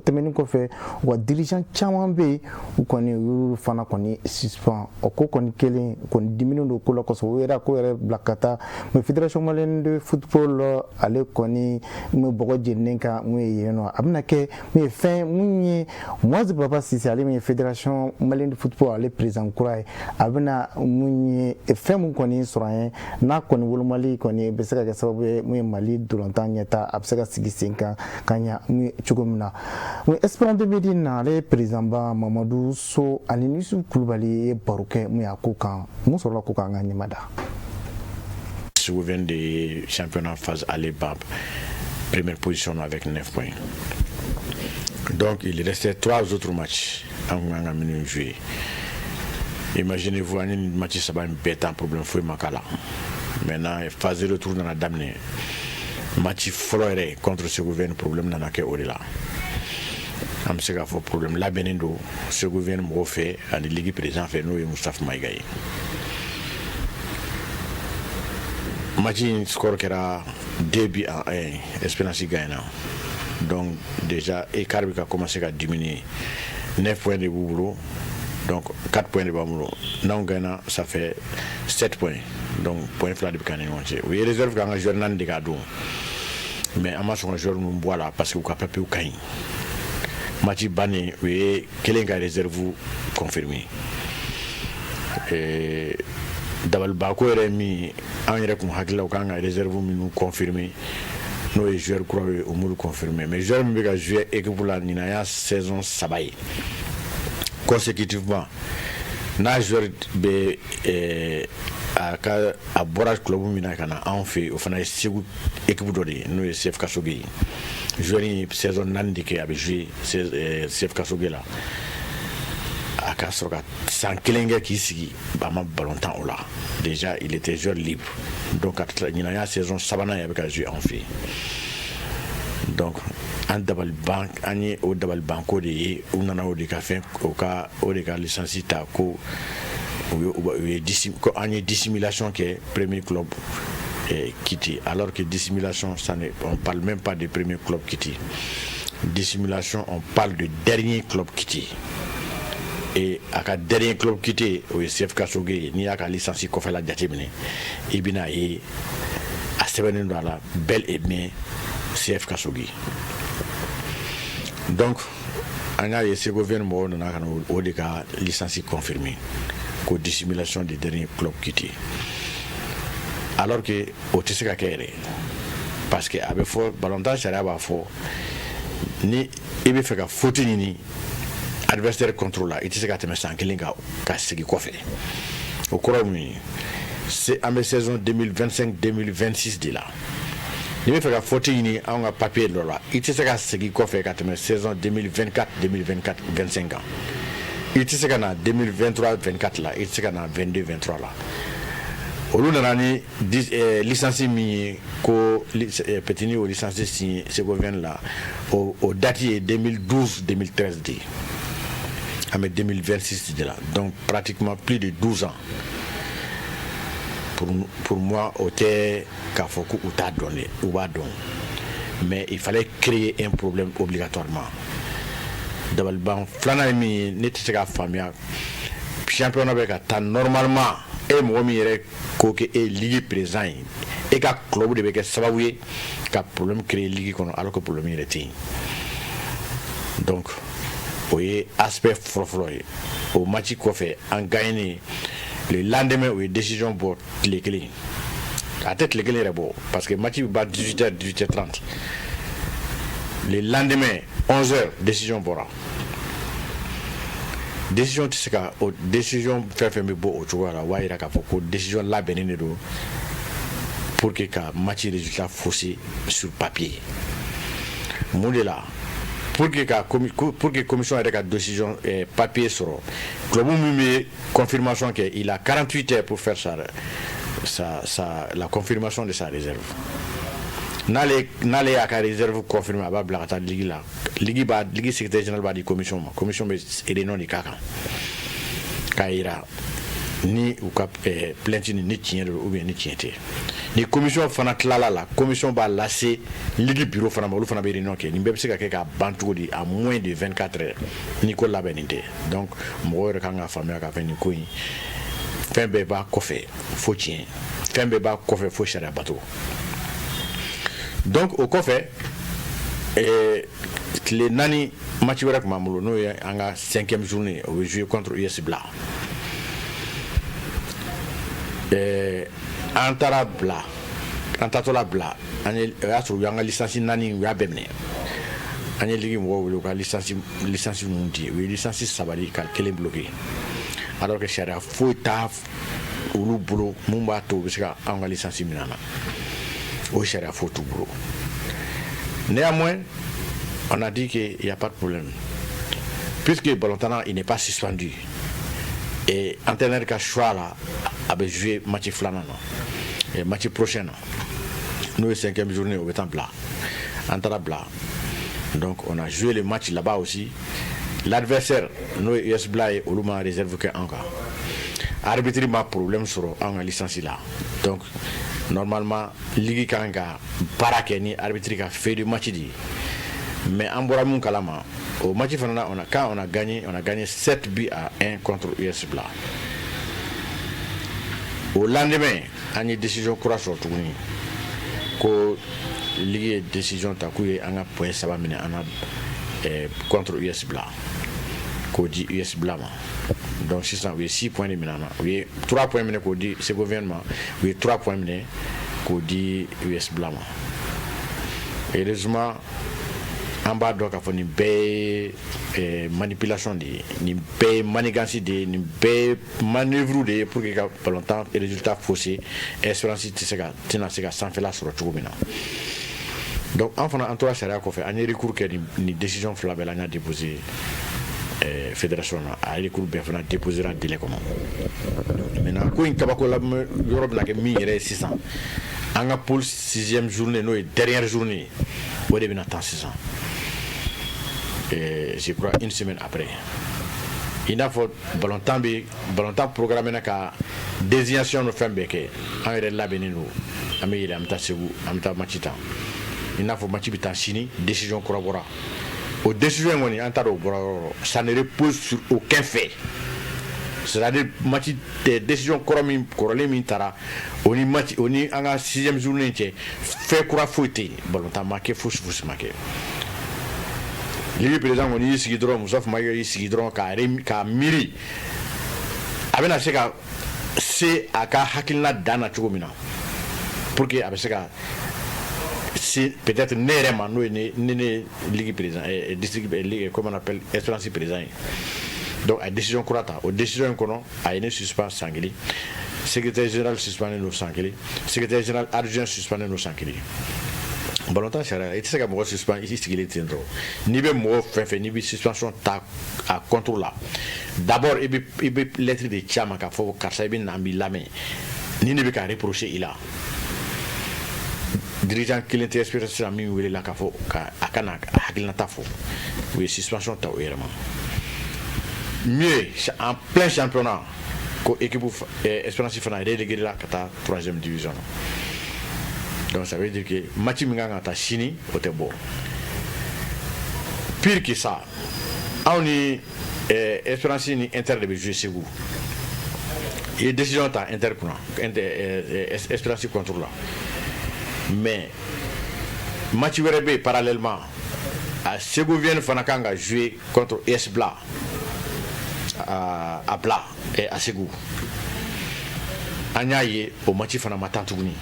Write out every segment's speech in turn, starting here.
tɛmɛnin kɔfɛ wa dirigeant caman bɛ yen u kɔni u fana kɔni suspend o ko kɔni kelen kɔni diminen don ko la kosɛbɛ u yɛrɛ ko yɛrɛ bila ka taa mais fédération malienne de football ale kɔni mun bɔgɔ jeninen kan mun ye yen nɔ a bɛna kɛ mun ye fɛn mun ye Moise Baba Cissé ale min ye fédération malienne de football ale président kura ye a bɛna mun ye fɛn mun kɔni sɔrɔ an ye n'a kɔni wolomali kɔni bɛ se ka kɛ sababu ye mun ye Mali dolantan ɲɛta a bɛ se ka sigi sen kan ka ɲa mun ye cogo min na. Espérance Médine ale président ba Mamadou So ani Nisu Koulibaly ye baro kɛ mun y'a ko kan mun sɔrɔla ko kan ka ɲɛmada. Souviens des championnats phase aller BAB, première position avec 9 points. Donc il restait 3 autres matchs à jouer. Imaginez-vous un match ça va être un problème pour Makala. Maintenant phase de retour dans la dame. Match floré contre ce gouvernement problème dans la au-delà. Am se ka fo problème la benendo ce gouvernement mo fait à ligue président fait nous et Moustapha Maïgaï. Match score qui era 2-1 Espérance gagne. Donc déjà écart a commencé à diminuer. 9 points de Boubou, donc 4 points de Bamoulo. Non gagnant ça fait 7 points. Donc point flat de Canet. Oui, réserve quand un joueur nan de cadeau. Mais à ma son joueur nous boit là parce que vous capable au cain. Match Bani, oui, quel réserve confirmé. Et d'abord, Bako est mis en réserve réserve confirmé. Nos joueurs croient au mot confirmé. Mais les joueurs qui joué équipe pour la Nina saison sabaye. Consécutivement, na joueur be a borage club mina kana en fait au final c'est équipe d'ori nous CF Kasogi joueur saison nandike a joué CF Kasogi là a kasoga sans kelenga qui sigi ba ma ballon temps là déjà il était joueur libre donc il y a saison sabana avec joué en fait donc en double bank ani au double banco de on en a au de café au cas au de licencié ta ko dissimulation qui est premier club quitté alors que dissimulation on parle même pas de premier club quitté dissimulation on parle de dernier club quitté et à ka dernier club quitté au CF Kasoge ni à ka licencié ko fait la jatemine et bina et à semaine dans la belle et bien CF Kasoge donc on a ce gouvernement on a au de ka licencié confirmé ko dissimulation des derniers clubs quittés alors que au tsika kéré parce que avec fort ballontage ça va fort ni ibe fait ka faute ni adversaire contrôle là il tsika te mettre en kelinga ka sigi ko fait au koromi c'est à la saison 2025-2026 de là il me fait ka faute ni on a papier là il tsika sigi ko fait ka te mettre saison 2024-25 ans il était en 2023-24 là, il était en 22-23 là. Au lieu de licencié mi ko petit au licencié signé ce gouvernement là au date 2012-2013 dit. À 2026 de là. Donc pratiquement plus de 12 ans. Pour moi au té ka foku ou ta donné ou va don. Mais il fallait créer un problème obligatoirement. D'abord ban flana mi n'était pas famille championnat avec ta normalement et moi mi yere ko ke e ligue présent et ka club de que ça va oui ka problème créer ligue kono alors que problème il était donc oui aspect frofroy au match qu'on fait en gagné le lendemain oui décision pour les clés à tête les clés bon parce que match va 18h 18h30 le lendemain 11h décision pour décision tsika o décision fait me bo o tuwala wa ira ka foko décision la benene do pour que ka match résultat faussé sur papier modela pour que commission ait ka décision papier sur club mumé confirmation que il a 48 heures pour faire la confirmation de sa réserve. N'allez à la réserve confirmée à la ligue là. Ligue secrétaire général va dire commission est des noms de caca. Kaira ni ou cap plainte ni tient ou bien ni tient. ni commission fana tilala la commission b'a lase ligue bureau fana ma olu fana bɛ réunion kɛ nin bɛɛ bɛ se ka kɛ ka ban cogo di à moins de 24 heures ni ko labɛn nin tɛ donc mɔgɔw yɛrɛ kan ka faamuya k'a fɛ nin ko in fɛn bɛɛ b'a kɔfɛ fo tiɲɛ fɛn bɛɛ b'a kɔfɛ fo sariya bato donc o kɔfɛ tile 4 match wɛrɛ tun b'an bolo n'o ye an ka 5e journée o bɛ jouer contre US Bla an taara Bla an taatɔla Bla o y'a sɔrɔ u y'an ka licence 4 u y'a bɛɛ minɛ an ye ligue mɔgɔw wele u ka licence ninnu di u ye licence 3 di ka 1 bloqué alors que sariya foyi t'a olu bolo mun b'a to u bɛ se ka an ka licence minɛ an na o sariya foyi t'u bolo néanmoins on a dit qu'il n'y a pas de problème puisque le ballon il n'est pas suspendu et entraîneur qui a choix là avait joué match flanant et match prochain nous 5e journée au temps Bla Antara Bla donc on a joué le match là-bas aussi l'adversaire nous US Bla et Oluma réserve que encore arbitre ma problème sur en licence là donc normalement ligue kanga barakeni arbitre ka fait du match dit mais en bora mun kalama au match fana on a gagné 7 buts à 1 contre US Bla au lendemain on a décision courage sur tout ko ligue décision ta ku an ga point saba mine ana contre US Bla ko di US Bla ma donc 6 points de minana oui 3 points mine ko di ce gouvernement oui 3 points mine ko di US Bla ma heureusement en bas donc a foni be manipulation de ni be manigance de ni be manœuvre de pour que pas longtemps et résultat faussé espérance tina sega sans faire la sur tout mina donc enfin en toi sera ko fait en recours que ni décision flabel a déposé fédération a recours bien fana déposer en délai comment maintenant ko in tabako la Europe la que mi yere 600 en pour 6e journée no dernière journée au début na temps 600 et je crois une semaine après il a fait ballon temps programmé na ka désignation no fembe ke en re la benino ami il amta segu amta matchita il a fait match bitan chini décision corrobora au décision ngoni antaro ça ne repose sur aucun fait c'est-à-dire match de décision corolé mintara oni match oni anga 6e journée fait croix fouté ballon temps marqué fous marqué les présidents on y sigidron sauf maïri sigidron ka miri abena seka c'est aka hakilna dana chugomina pour que abeseka c'est peut-être nerema no ne ligue président et district ligue comme on appelle espérance président donc à décision kurata au décision kono a une suspens sangli secrétaire général suspendé no sangli secrétaire général adjoint suspendé no sangli balontan sera et c'est que moi suspend ici ce qu'il est tendro ni be mo fait ni be suspension ta à contrôle là d'abord il be lettre de chama ka fo karsa be nambi lame ni ne be ka reprocher il a dirigeant qui l'interprétation a mis où il la ka fo ka akana hakilna ta fo oui suspension ta vraiment mieux en plein championnat ko équipe Espérance fana relégué là kata 3e division. Donc ça veut dire que match minganga ta chini au bon. Pire que ça, on est Espérance ni Inter de jouer chez vous. Et décision ta Inter Espérance contrôle là. Mais match Werebe parallèlement à Ségovienne Fanakanga jouer contre US Bla à Bla et à Ségou. Anyaye au match Fanamata Tougni.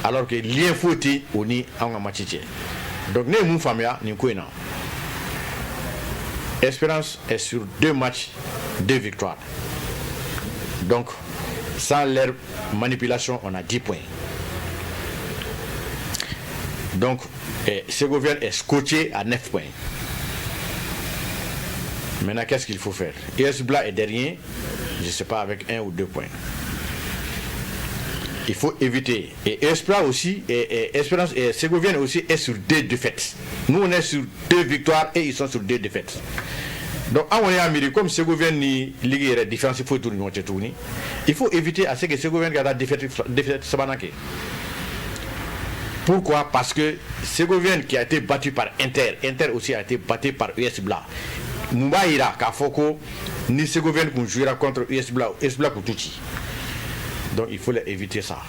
Alors que lien fouti on y en match. Donc ne mon famille ni koina. Espérance est sur 2 matchs, 2 victoires. Donc sans leur manipulation on a 10 points. Donc Ségovienne est scotché à 9 points. Maintenant qu'est-ce qu'il faut faire? US Bla est derrière, je ne sais pas avec 1 ou 2 points. Il faut éviter. Et Espérance aussi, Espérance et Ségovienne aussi est sur 2 défaites. Nous on est sur 2 victoires et ils sont sur 2 défaites. Donc, comme ce gouvernement ni ligue la différence faut tout il faut éviter à ce que ce gouvernement ait défaite sabanake. Pourquoi? Parce que ce gouvernement qui a été battu par Inter aussi a été battu par US Bla. Moubaïra Kafoko ni ce gouvernement qui jouera contre US Bla pour tout. Donc il faut éviter ça.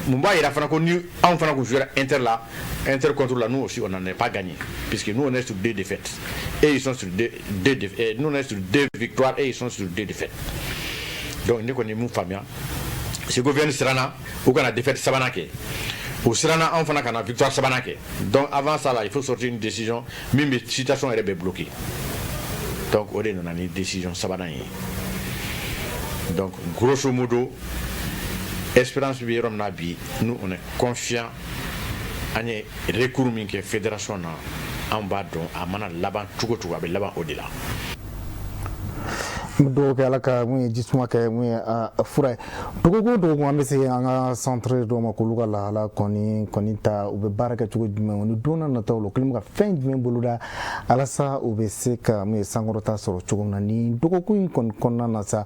Moubaïra Franco ni on fera qu'on jouera Inter contre la, nous aussi on n'en est pas gagné puisque nous on est sur 2 défaites et ils sont sur 2 défaites. Nous on est sur 2 victoires et ils sont sur 2 défaites. Donc nous connaissons famille. Ce gouvernement sera ou qu'on a défaite sabanake. Au Srana, on fait une victoire sabanake. Donc avant ça, là, il faut sortir une décision. Même la situation est bloquée. Donc on a une décision sabanake. Donc grosso modo, Espérance Birom Nabi, nous on est confiants en les recours que la fédération en bas à mana laban tout avec laban au-delà. do ke alaka mu jisuma ke mu fura dogo ambe se anga centre do ma ko lugala la koni ta ube baraka tugo jume woni dona na tawlo klimu ka fen jume boluda alasa ube se ka mu sangorota soro tugo na ni dogo ku kon na sa